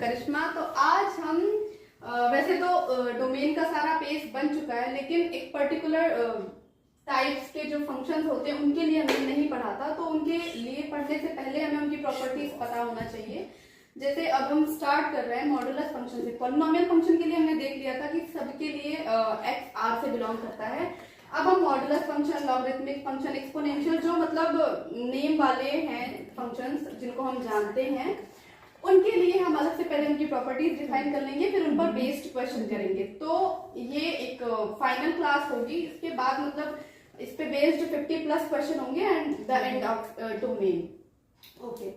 करिश्मा। तो आज हम वैसे तो डोमेन का सारा पेज बन चुका है, लेकिन एक पर्टिकुलर टाइप्स के जो फंक्शंस होते हैं उनके लिए हमने नहीं पढ़ा था। तो उनके लिए पढ़ने से पहले हमें उनकी प्रॉपर्टीज पता होना चाहिए। जैसे अब हम स्टार्ट कर रहे हैं मॉडुलस फंक्शन से। पॉलिनोमियल फंक्शन के लिए हमने देख लिया था कि सबके लिए एक्स आर से बिलोंग करता है। अब हम modulus function, logarithmic function, exponential, जो मतलब नेम वाले हैं फंक्शंस जिनको हम जानते हैं, उनके लिए हम अलग से पहले उनकी प्रॉपर्टीज डिफाइन कर लेंगे, फिर उन पर बेस्ड क्वेश्चन करेंगे। तो ये एक फाइनल क्लास होगी। इसके बाद मतलब इस पे बेस्ड 50+ क्वेश्चन होंगे and the end of domain. Okay,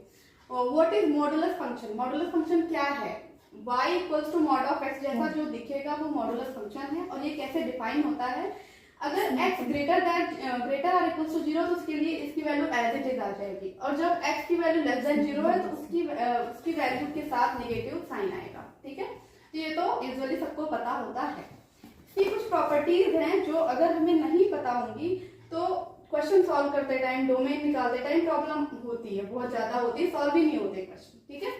what is modulus function? Modulus function क्या है? y equals to mod of x जैसा जो दिखेगा वो मॉडुलस फंक्शन है। और ये कैसे डिफाइन होता है? अगर x greater or equals to 0 तो उसके लिए इसकी वैल्यू एज इट इज आ जाएगी, और जब x की वैल्यू लेस देन 0 है तो उसकी वैल्यू के साथ नेगेटिव साइन आएगा। ठीक है, तो ये तो यूजुअली सबको पता होता है। इसकी कुछ प्रॉपर्टीज हैं जो अगर हमें नहीं पता होंगी तो क्वेश्चन सॉल्व करते टाइम, डोमेन निकालते टाइम प्रॉब्लम होती है, बहुत ज्यादा होती है, सॉल्व ही नहीं होते क्वेश्चन। ठीक है,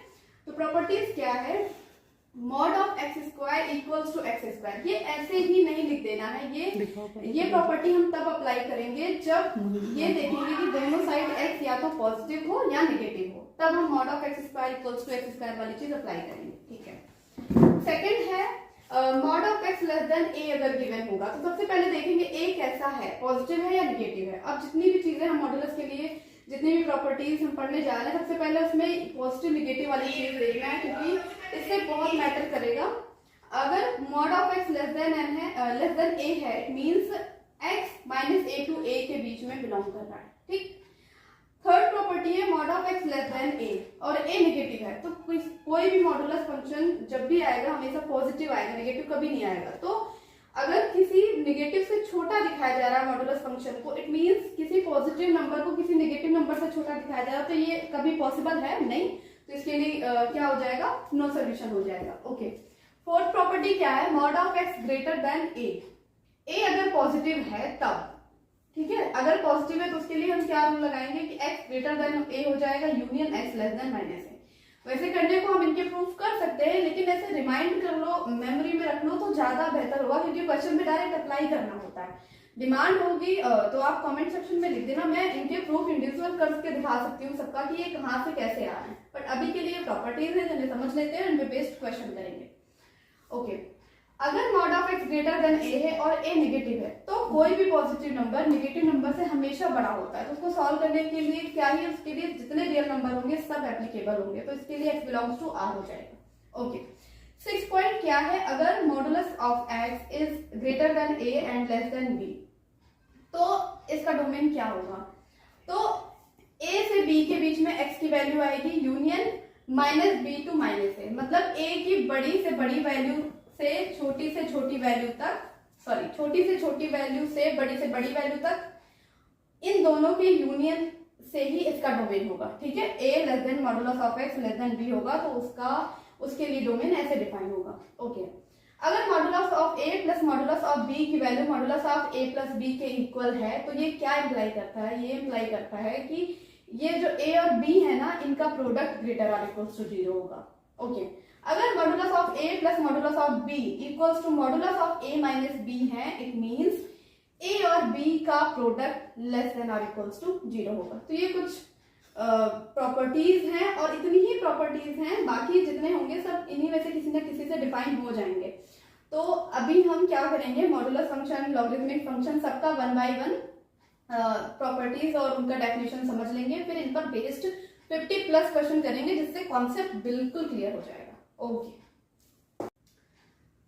तो प्रॉपर्टीज क्या है? Mod of x square equals to x square. ये ऐसे ही नहीं लिख देना है, ये प्रॉपर्टी हम तब अप्लाई करेंगे जब ये देखेंगे कि दोनों साइड एक्स या तो पॉजिटिव हो या नेगेटिव हो, तब हम mod of x square equals to x square वाली चीज अप्लाई करेंगे। ठीक है, सेकंड है mod of x less than ए अगर गिवन होगा तो सबसे पहले देखेंगे ए कैसा है, पॉजिटिव है या नेगेटिव है। अब जितनी भी चीजें हम मॉडुलस के लिए जितनी भी प्रॉपर्टीज हम पढ़ने जा रहे हैं, सबसे पहले उसमें पॉजिटिव नेगेटिव वाली चीज देखना है, क्योंकि इससे बहुत मैटर करेगा। अगर mod of x less than n है, लेस देन ए है, it means x minus A to A के बीच में बिलोंग कर रहा है। ठीक, थर्ड प्रॉपर्टी है mod of x less than A और ए नेगेटिव है, तो कोई भी मॉडुलस फंक्शन जब भी आएगा हमेशा पॉजिटिव आएगा, नेगेटिव कभी नहीं आएगा। तो अगर किसी नेगेटिव से छोटा दिखाया जा रहा है मॉडुलस फंक्शन को, इट मींस किसी पॉजिटिव नंबर को किसी नेगेटिव नंबर से छोटा दिखाया जा रहा है, तो ये कभी पॉसिबल है नहीं। तो इसके लिए क्या हो जाएगा? नो सोल्यूशन हो जाएगा। ओके, फोर्थ प्रॉपर्टी क्या है? Mod of x greater than ए अगर पॉजिटिव है तब। ठीक है, अगर पॉजिटिव है तो उसके लिए हम क्या रूल लगाएंगे कि x ग्रेटर देन ए हो जाएगा union x less than minus a. वैसे करने को हम इनके प्रूफ कर सकते हैं, लेकिन ऐसे रिमाइंड कर लो, मेमोरी में रख लो तो ज्यादा बेहतर होगा, क्योंकि क्वेश्चन में डायरेक्ट अप्लाई करना होता है। डिमांड होगी तो आप कमेंट सेक्शन में लिख देना, मैं इनके प्रूफ इंडिविजुअल करके दिखा सकती हूँ सबका कि ये कहाँ से कैसे आ रहे हैं। बट अभी के लिए प्रॉपर्टीज है जिन्हें समझ लेते हैं, इनमें बेस्ड क्वेश्चन करेंगे। ओके, अगर mod of x greater than ए है और ए नेगेटिव है तो कोई भी पॉजिटिव नंबर नेगेटिव नंबर से हमेशा बड़ा होता है। तो उसको सॉल्व करने के लिए क्या ही, उसके लिए जितने रियल नंबर होंगे सब एप्लीकेबल होंगे, तो इसके लिए x बिलोंग्स टू r हो जाएगा। ओके, 6 पॉइंट क्या है? अगर modulus of x is greater than a and less than b तो इसका डोमेन क्या होगा? तो a से b के बीच में x की वैल्यू आएगी union minus b to minus a, मतलब a की बड़ी से बड़ी वैल्यू से छोटी वैल्यू तक, सॉरी छोटी से छोटी वैल्यू से बड़ी वैल्यू तक, इन दोनों के यूनियन से ही इसका डोमेन होगा। ठीक है, a less than modulus of x less then b होगा तो उसके लिए डोमेन ऐसे डिफाइन होगा। ओके, अगर modulus of a plus modulus of b की value modulus of a plus b के इक्वल है, तो ये क्या इंप्लाई करता है? ये इंप्लाई करता है कि ये जो a और b है ना, इनका product greater or equals to 0 होगा। ओके, अगर modulus of a plus modulus of b equals to modulus of a minus b है, इट मींस a और b का प्रोडक्ट लेस देन और इक्वल्स टू 0 होगा। तो ये कुछ प्रॉपर्टीज हैं और इतनी ही प्रॉपर्टीज हैं, बाकी जितने होंगे सब इन्हीं में से किसी न किसी से डिफाइन हो जाएंगे। तो अभी हम क्या करेंगे, मॉडुलस फंक्शन, लॉगरिथमिक फंक्शन, सबका 1 बाय 1 प्रॉपर्टीज और उनका डेफिनेशन समझ लेंगे, फिर इन पर बेस्ड 50+ क्वेश्चन करेंगे, जिससे कॉन्सेप्ट बिल्कुल क्लियर हो जाएगा। ओके,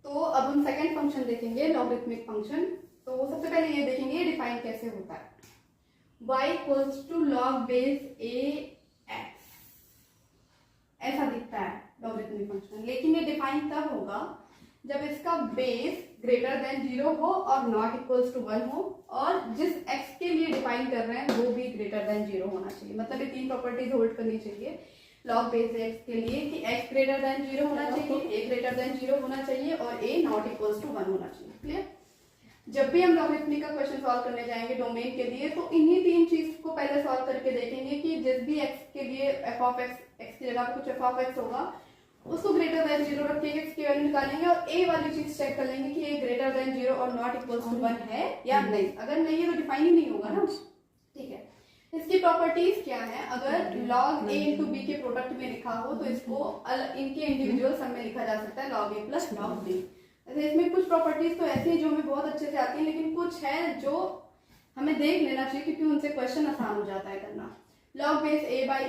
तो अब हम सेकंड फंक्शन देखेंगे, लॉगरिथमिक फंक्शन। तो सबसे पहले ये देखेंगे डिफाइन कैसे होता है। y equals to log base a x, ऐसा दिखता है लॉगरिथमिक फंक्शन, लेकिन ये डिफाइन तब होगा जब इसका बेस ग्रेटर देन 0 हो और नॉट इक्वल्स टू 1 हो, और जिस x के लिए डिफाइन कर रहे हैं वो भी ग्रेटर देन 0 होना चाहिए। मतलब ये तीन प्रॉपर्टीज होल्ड करनी चाहिए लॉग बेस x के लिए कि x ग्रेटर देन 0 होना चाहिए, a ग्रेटर देन 0 होना चाहिए और a नॉट इक्वल्स टू 1 होना चाहिए। क्लियर? जब भी हम लॉगरिथमिक का क्वेश्चन सॉल्व करने जाएंगे डोमेन के लिए, तो इन्हीं तीन चीज को पहले सॉल्व करके देखेंगे कि जिस भी x के लिए f ऑफ x की जगह पर कुछ f ऑफ x होगा, उसको ग्रेटर देन 0 रख के x की वैल्यू निकालेंगे और a वाली चीज चेक कर लेंगे कि ये ग्रेटर देन 0 और नॉट इक्वल्स टू 1 है या नहीं। अगर नहीं है तो डिफाइन ही नहीं होगा ना, ठीक है। इसकी प्रॉपर्टीज क्या है, अगर log a इंटू बी के प्रोडक्ट में लिखा हो तो इसको इनके इंडिविजुअल सम में लिखा जा सकता है log a plus log b। ऐसे इसमें कुछ प्रॉपर्टीज तो ऐसी है जो हमें बहुत अच्छे से आती है, लेकिन कुछ है जो हमें देख लेना चाहिए क्योंकि उनसे क्वेश्चन आसान हो जाता है करना। log base a by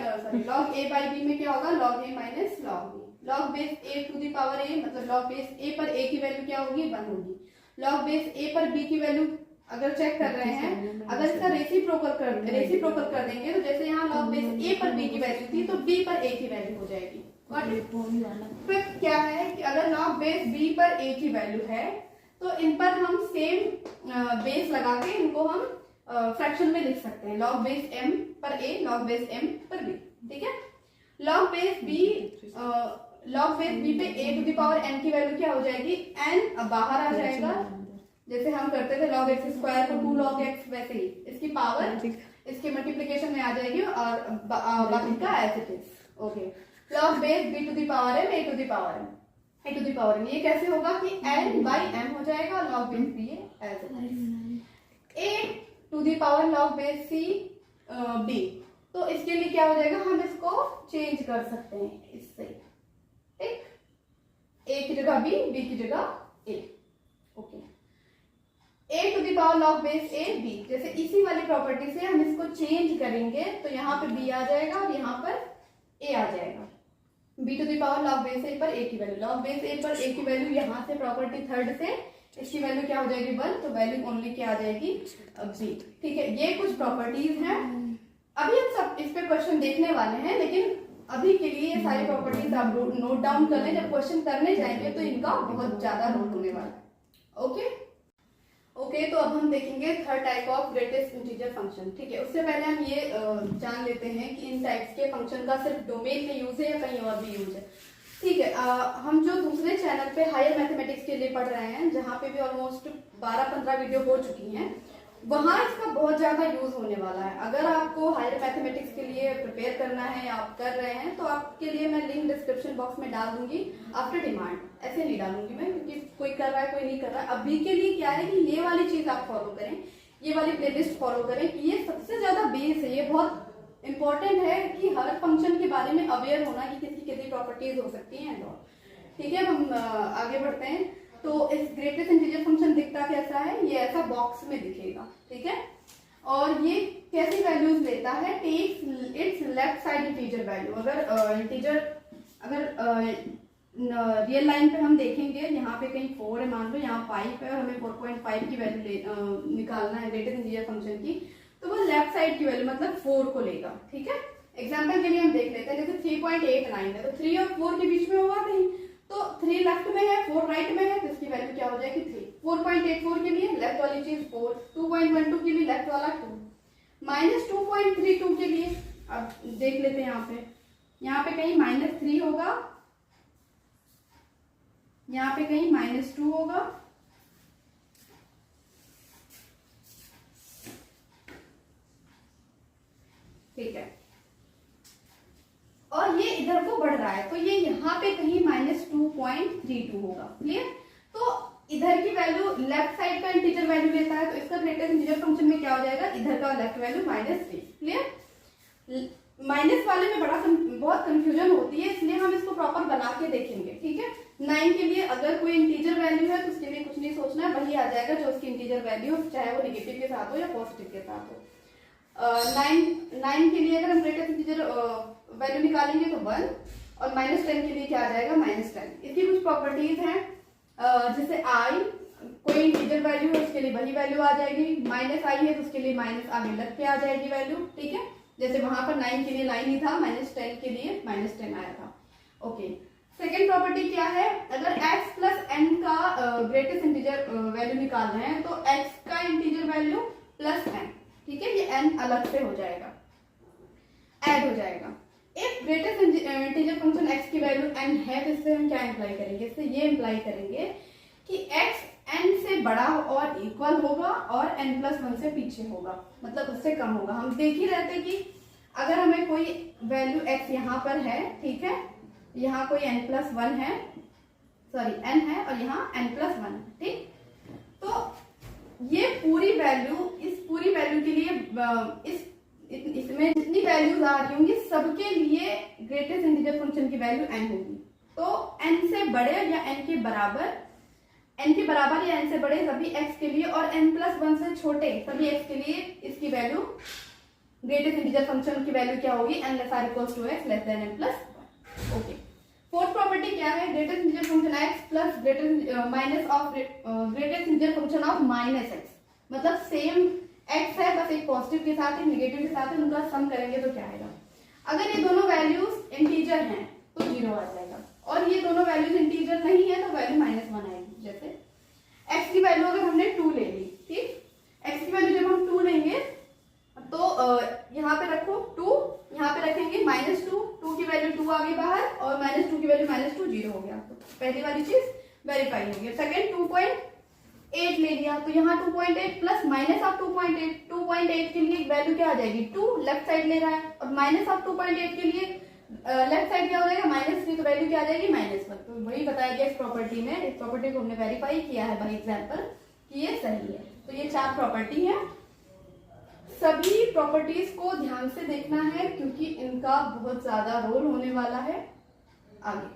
log a by b में क्या होगा, log a minus log b। log base a to the power a मतलब log बेस a पर a की वैल्यू क्या होगी, 1 होगी। log बेस a पर b की वैल्यू अगर चेक कर रहे हैं, अगर इसका रेसिप्रोकल कर देंगे तो जैसे यहाँ log बेस a पर b की वैल्यू थी तो b पर a की वैल्यू हो जाएगी। फिर क्या है कि अगर log बेस b पर a की वैल्यू है तो इन पर हम सेम बेस लगा के इनको हम फ्रैक्शन में लिख सकते हैं, log बेस m पर a log बेस m पर b, ठीक है। log बेस b पे a to the power n की वैल्यू क्या हो जाएगी, n अब बाहर आ जाएगा, जैसे हम करते थे log x स्क्वायर को 2 log x, वैसे ही इसकी पावर इसके मल्टीप्लिकेशन में आ जाएगी और बाकी का as it is, okay. log base b to the power m a to the power m, ये कैसे होगा कि n बाई m हो जाएगा, log base b as it is. a to the power log base c b, तो इसके लिए क्या हो जाएगा, हम इसको चेंज कर सकते हैं इससे, ठीक। a की जगह b, b की जगह a, okay. a to the power log base a b, जैसे इसी वाली प्रॉपर्टी से हम इसको चेंज करेंगे तो यहाँ पे b आ जाएगा और यहाँ पर a आ जाएगा। b to the power log base a पर a की वैल्यू, log बेस a पर a की वैल्यू यहाँ से प्रॉपर्टी थर्ड से इसकी वैल्यू क्या हो जाएगी 1, तो वैल्यू ओनली क्या आ जाएगी b, ठीक है। ये कुछ प्रॉपर्टीज हैं, अभी हम सब इस पे क्वेश्चन देखने वाले हैं, लेकिन अभी के लिए ये सारी प्रॉपर्टीज आप नोट डाउन कर लें, जब क्वेश्चन करने जाएंगे तो इनका बहुत ज्यादा रोल होने वाला है, ओके। तो अब हम देखेंगे third type of greatest integer function, ठीक है। उससे पहले हम ये जान लेते हैं कि इन टाइप्स के फंक्शन का सिर्फ डोमेन में यूज है या कहीं और भी यूज है, ठीक है। हम जो दूसरे चैनल पे हायर मैथमेटिक्स के लिए पढ़ रहे हैं, जहाँ पे भी ऑलमोस्ट 12-15 वीडियो हो चुकी हैं, वहाँ इसका बहुत ज्यादा यूज होने वाला है। अगर आपको हायर मैथमेटिक्स के लिए प्रिपेयर करना है या आप कर रहे हैं तो आपके लिए मैं लिंक डिस्क्रिप्शन बॉक्स में डाल दूंगी आफ्टर डिमांड, ऐसे नहीं डालूंगी मैं क्योंकि कोई कर रहा है कोई नहीं कर रहा है। अभी के लिए क्या है कि ये वाली चीज आप फॉलो करें, ये वाली प्लेलिस्ट फॉलो करें कि ये सबसे ज्यादा बेस है, ये बहुत इंपॉर्टेंट है कि हर फंक्शन के बारे में अवेयर होना कि किसकी कितनी प्रॉपर्टीज हो सकती हैं, ठीक है। अब हम आगे बढ़ते हैं। तो इस ग्रेटेस्ट इंटीजर फंक्शन दिखता कैसा है, ये ऐसा बॉक्स में दिखेगा, ठीक है। और ये कैसी वैल्यूज लेता है, takes its left side integer value. अगर इंटीजर रियल लाइन पे हम देखेंगे, यहाँ पे कहीं 4 है मान लो, यहाँ 5 है और हमें 4.5 की वैल्यू निकालना है ग्रेटेस्ट इंटीजर फंक्शन की, तो वो लेफ्ट साइड की वैल्यू मतलब 4 को लेगा, ठीक है। एग्जाम्पल के लिए हम देख लेते हैं, जैसे 3.89 है तो 3 और 4 के बीच में होगा कहीं, तो 3 लेफ्ट में है 4 राइट में है, तो इसकी वैल्यू क्या हो जाएगी 3। 4.84 के लिए लेफ्ट वाली चीज 4, 2.12 के लिए लेफ्ट वाला 2, माइनस 2.32 के लिए अब देख लेते हैं, यहाँ पे कहीं -3 होगा, यहाँ पे कहीं -2 होगा, ठीक है। और ये इधर को बढ़ रहा है तो ये यहाँ पे कहीं -2.32 होगा, क्लियर। तो इधर की वैल्यू लेफ्ट साइड का इंटीजर वैल्यू लेता है, तो इसका ग्रेटेस्ट इंटीजर फंक्शन में क्या हो जाएगा, इधर का लेफ्ट वैल्यू -3, क्लियर। माइनस वाले में बहुत कंफ्यूजन होती है, इसलिए हम इसको प्रॉपर बना के देखेंगे, ठीक है। 9 के लिए अगर कोई इंटीजर वैल्यू है तो उसके लिए कुछ नहीं सोचना है, वही आ जाएगा जो उसकी इंटीजर वैल्यू, चाहे वो नेगेटिव के साथ हो या पॉजिटिव के साथ हो। 9 के लिए अगर हम ग्रेटेस्ट इंटीजर वैल्यू निकालेंगे तो 1, और -10 के लिए क्या आ जाएगा -10। इसकी कुछ प्रॉपर्टीज हैं, जैसे i कोई इंटीजर वैल्यू है उसके लिए वही वैल्यू आ जाएगी, -i है तो उसके लिए माइनस आगे लग के आ जाएगी वैल्यू, ठीक है। जैसे वहां पर 9 के लिए 9 ही था, -10 के लिए -10 आया था, ओके। सेकेंड प्रॉपर्टी क्या है, अगर x प्लस n का ग्रेटेस्ट इंटीजर वैल्यू निकाल रहे हैं तो x का इंटीजर वैल्यू प्लस n, ठीक है, ये n अलग से हो जाएगा, ऐड हो जाएगा। If greatest integer function x की वैल्यू n है तो इससे हम क्या इंप्लाई करेंगे, इससे ये इंप्लाई करेंगे कि x n से बड़ा और इक्वल होगा और n+1 से पीछे होगा, मतलब उससे कम होगा। हम देख ही रहते कि अगर हमें कोई वैल्यू x यहाँ पर है, ठीक है, यहाँ कोई n+1 है, सॉरी n है, और यहाँ n+1 है, ठीक। तो ये पूरी वैल्यू, इस पूरी वैल्यू के लिए इसमें जितनी वैल्यूज आ रही होंगी सबके लिए ग्रेटेस्ट इंटीजर फंक्शन की वैल्यू n होगी। तो n से बड़े या n के बराबर या n से बड़े सभी x के लिए, और n+1 से छोटे सभी x के लिए इसकी वैल्यू, ग्रेटेस्ट इंटीजर फंक्शन की वैल्यू क्या होगी, n ≤ x n+1। Okay, fourth property क्या है, greatest integer function x plus greatest integer function of -x, मतलब सेम x है, बस एक पॉजिटिव के साथ एक नेगेटिव के साथ है, उनका सम करेंगे तो क्या आएगा। अगर ये दोनों वैल्यूज इंटीजर हैं तो 0 आ जाएगा, और ये दोनों वैल्यूज इंटीजर नहीं है तो वैल्यू -1 आएगी। जैसे x की वैल्यू अगर हमने 2 ले ली, ठीक, x की वैल्यू जब हम 2 लेंगे तो यहाँ पे रखो 2, यहाँ पे रखेंगे -2, 2 की वैल्यू 2 आ गई बाहर, और -2 की वैल्यू -2 0 हो गया। तो पहली वाली चीज वेरीफाई हो गई। सेकंड 2.8 ले लिया, तो यहाँ 2.8 प्लस माइनस ऑफ 2.8, 2.8 के लिए वैल्यू क्या आ जाएगी 2, लेफ्ट साइड ले रहा है, और माइनस ऑफ 2.8 के लिए लेफ्ट साइड क्या हो जाएगा -3, तो वैल्यू क्या आ जाएगी -1। तो वही बताया गया इस प्रॉपर्टी में, इस प्रॉपर्टी को हमने वेरीफाई किया है बाय एग्जांपल कि ये सही है। तो ये 4 प्रॉपर्टी है, सभी प्रॉपर्टीज को ध्यान से देखना है क्योंकि इनका बहुत ज्यादा रोल होने वाला है आगे।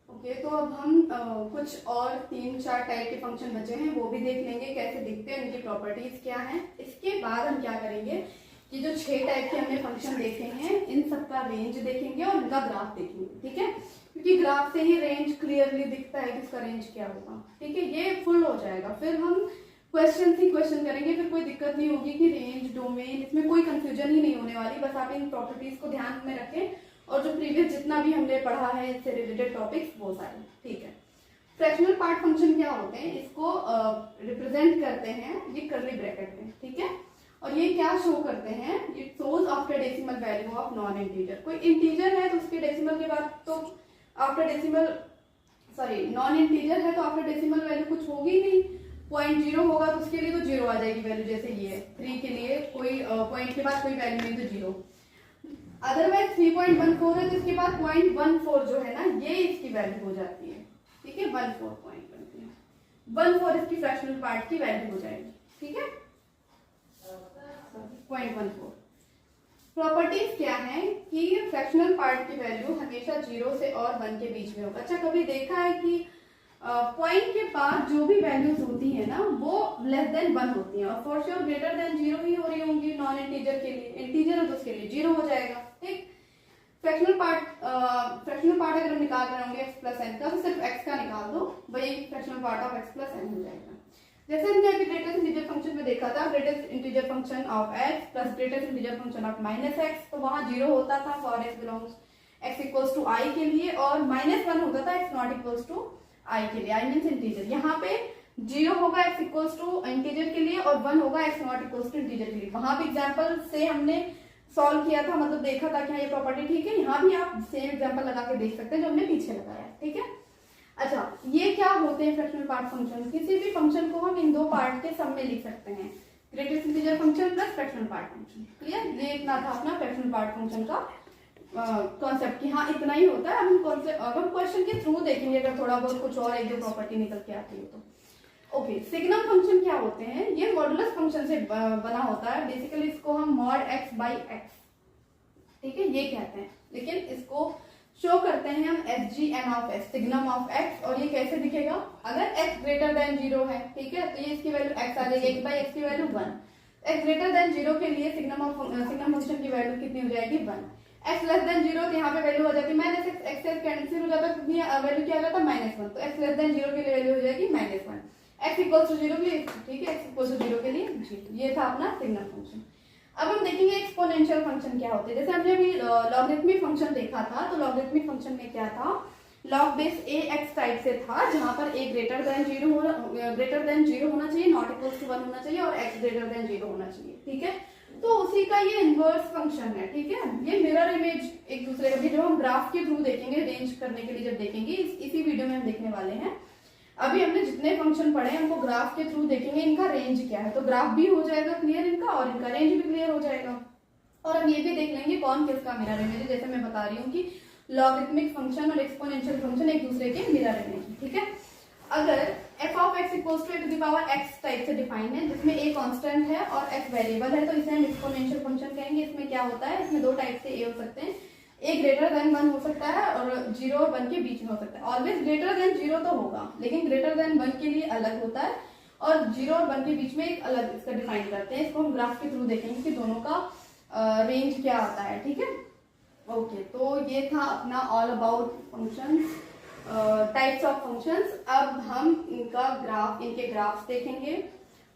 ओके, तो अब हम कुछ और 3-4 टाइप के फंक्शन बचे हैं, वो भी देख लेंगे कैसे दिखते हैं, उनकी प्रॉपर्टीज क्या हैं। इसके बाद हम क्या करेंगे कि जो 6 टाइप के हमने फंक्शन देखे हैं, इन सबका रेंज देखेंगे और उनका ग्राफ देखेंगे, ठीक है, क्योंकि ग्राफ से ही रेंज क्लियरली दिखता है कि इसका रेंज क्या होगा, ठीक है। ये फुल हो जाएगा, फिर हम क्वेश्चन ही क्वेश्चन करेंगे, फिर कोई दिक्कत नहीं होगी कि रेंज, डोमेन, इसमें कोई कंफ्यूजन ही नहीं होने वाली। बस आप इन प्रॉपर्टीज को ध्यान में रखें, और जो प्रीवियस जितना भी हमने पढ़ा है इससे रिलेटेड टॉपिक्स वो सारे, ठीक है। फ्रैक्शनल पार्ट फंक्शन क्या होते हैं, इसको रिप्रेजेंट करते हैं ये कर्ली ब्रैकेट में, ठीक है, और ये क्या शो करते हैं, it shows after decimal value of non integer. कोई इंटीजर है तो उसके डेसिमल के बाद तो after decimal, sorry non integer है तो आफ्टर डेसिमल वैल्यू कुछ होगी नहीं, 0.0 होगा तो उसके लिए तो 0 आ जाएगी वैल्यू। जैसे ये 3 के लिए कोई पॉइंट के बाद कोई वैल्यू नहीं तो 0। अदरवाइज 3.14 है तो इसके बाद 0.14 जो है ना, ये इसकी वैल्यू हो जाती है, ठीक है, 14 इसकी फ्रैक्शनल पार्ट की वैल्यू हो जाएगी, ठीक है, 0.14। प्रॉपर्टीज क्या है कि फ्रैक्शनल पार्ट की वैल्यू हमेशा 0 से और 1 के बीच में होगा। अच्छा, कभी देखा है कि पॉइंट के बाद जो भी वैल्यूज होती है ना वो लेस देन 1 होती है, और फॉर श्योर ग्रेटर देन 0 ही हो रही होंगी नॉन इंटीजर के लिए। इंटीजर है तो उसके लिए 0 हो जाएगा, ठीक। फ्रैक्शनल पार्ट अगर हम निकाल रहे होंगे x प्लस n का, तो सिर्फ x का निकाल दो, वही fractional part of x plus n हो जाएगा। जैसे हमने अभी ग्रेटेस्ट इंटीजर फंक्शन में देखा था, greatest integer function of x plus greatest integer function of -x, तो वहां 0 होता था for x belongs x equals to i के लिए, और -1 होता था x not equals to i के लिए, i मींस इंटीजर। यहाँ पे 0 होगा x इक्वल्स टू इंटीजर के लिए, और 1 होगा x not equals to integer के लिए। वहां भी एग्जांपल से हमने सॉल्व किया था, मतलब देखा था कि हाँ ये प्रॉपर्टी ठीक है। यहाँ भी आप सेम एग्जांपल लगा के देख सकते हैं जो हमने पीछे लगाया, ठीक है। अच्छा, ये क्या होते हैं फ्रैक्शनल पार्ट फंक्शन। किसी भी फंक्शन को हम इन 2 पार्ट के सम में लिख सकते हैं, greatest integer function plus fractional part function. Clear, ये इतना था अपना फ्रैक्शनल पार्ट फंक्शन का कॉन्सेप्ट कि हाँ इतना ही होता है। अब हम क्वेश्चन के थ्रू देखेंगे अगर थोड़ा बहुत कुछ और एक दो प्रॉपर्टी निकल के आती है तो। ओके, सिग्नम फंक्शन क्या होते हैं, ये मॉडुलस फंक्शन से बना होता है। बेसिकली इसको हम मॉड x बाई x, ठीक है, ये कहते हैं, लेकिन इसको शो करते हैं हम SGN of x, signum of x। और ये कैसे दिखेगा, अगर x ग्रेटर देन 0 है, ठीक है, तो ये इसकी वैल्यू x आ जाएगी, x बाई x की वैल्यू 1। x ग्रेटर देन 0 के लिए सिग्नम फंक्शन की वैल्यू कितनी हो जाएगी 1। x लेस देन 0 तो यहाँ पे वैल्यू हो जाती है -x, x से कैंसिल हो जाता है क्योंकि वैल्यू क्या आ जाता है -1, तो x लेस देन 0 के लिए वैल्यू हो जाएगी -1। x इक्वल्स टू 0 के लिए, ठीक है, x इक्वल्स टू 0 के लिए 0। ये था अपना सिग्नम फंक्शन। अब हम देखेंगे एक्सपोनेंशियल फंक्शन क्या होते हैं। जैसे हमने अभी लॉगरिथमिक फंक्शन देखा था, तो लॉगरिथमिक फंक्शन में क्या था, लॉग बेस ax टाइप से था, जहां पर a ग्रेटर देन 0 होना चाहिए, नॉट इक्वल्स टू 1 होना चाहिए, और x ग्रेटर देन 0 होना चाहिए, ठीक है। तो उसी का ये इनवर्स फंक्शन है, ठीक है। ये मिरर इमेज एक दूसरे का भी, जो हम ग्राफ के थ्रू देखेंगे, रेंज करने के लिए जब देखेंगे, इसी वीडियो में हम देखने वाले हैं। अभी हमने जितने फंक्शन पढ़े हैं उनको ग्राफ के थ्रू देखेंगे, इनका रेंज क्या है, तो ग्राफ भी हो जाएगा क्लियर इनका, और इनका रेंज भी क्लियर हो जाएगा। और हम ये भी देख लेंगे कौन किसका मिरर इमेज है। जैसे मैं बता रही हूँ कि लॉगरिथमिक फंक्शन और एक्सपोनेंशियल फंक्शन एक दूसरे के मिरर इमेज है, ठीक है। अगर f of x equals to e to the power x type से डिफाइंड है, जिसमें a कांस्टेंट है और x वेरिएबल है, तो इसे हम एक्सपोनेंशियल फंक्शन कहेंगे। इसमें क्या होता है, इसमें दो टाइप से a हो सकते हैं, a ग्रेटर देन 1 हो सकता है और 0 और 1 के बीच में हो सकता है। ऑलवेज ग्रेटर देन 0 तो होगा, लेकिन ग्रेटर देन 1 के लिए अलग होता है और 0 और 1 के बीच में एक अलग इसका डिफाइन करते हैं। इसको हम ग्राफ के थ्रू देखेंगे कि दोनों का रेंज क्या आता है, ठीक है। ओके, तो ये था अपना all about functions, types of functions. अब हम इनके ग्राफ्स देखेंगे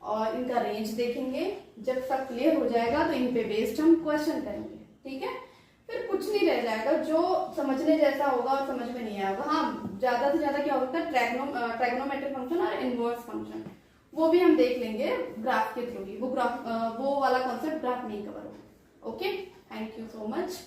और इनका रेंज देखेंगे। जब सब क्लियर हो जाएगा तो इन पे बेस्ड हम क्वेश्चन करेंगे, ठीक है। फिर कुछ नहीं रह जाएगा जो समझने जैसा होगा और समझ में नहीं आएगा। हाँ, ज्यादा से ज्यादा क्या होता है, ट्रैगोनोमेट्रिक फंक्शन और इनवर्स फंक्शन, वो भी हम देख लेंगे ग्राफ के थ्रू ही। वो वाला कॉन्सेप्ट ग्राफ नहीं कवर होगा। Okay, thank you so much.